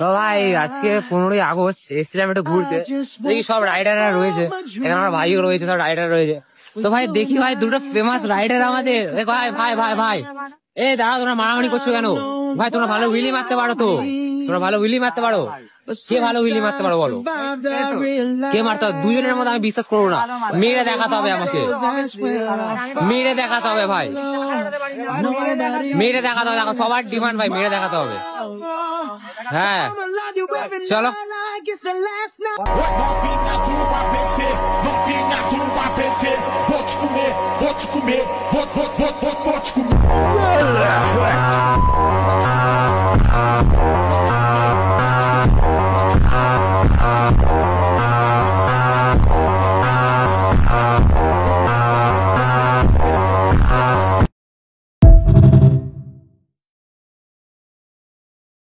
তো ভাই আজকে 15ই আগস্ট এসেছিলাম একটু ঘুরতে, দেখি সব রাইডাররা রয়েছে এখানে, আমার ভাইও রয়েছে, সব রাইডার রয়েছে। তো ভাই দেখি ভাই দুটো ফেমাস রাইডার আমাদের, ভাই ভাই ভাই ভাই এ দাঁড়া, তোমরা মারামারি করছো কেন ভাই? তোমরা ভালো উইলি মারতে পারো তো, তোমরা ভালো উইলি মারতে পারো। কে ভালো উইলি মারতে পারো বলো, কে মারতে হবে? দুজনের মধ্যে আমি বিশ্বাস করবো না, মেরে দেখাতে হবে আমাকে, মেরে দেখাতে হবে ভাই, মেরে দেখাতে হবে, দেখো সবার ডিমান্ড ভাই, মেরে দেখাতে হবে। হ্যাঁ চলো। Vou te comer.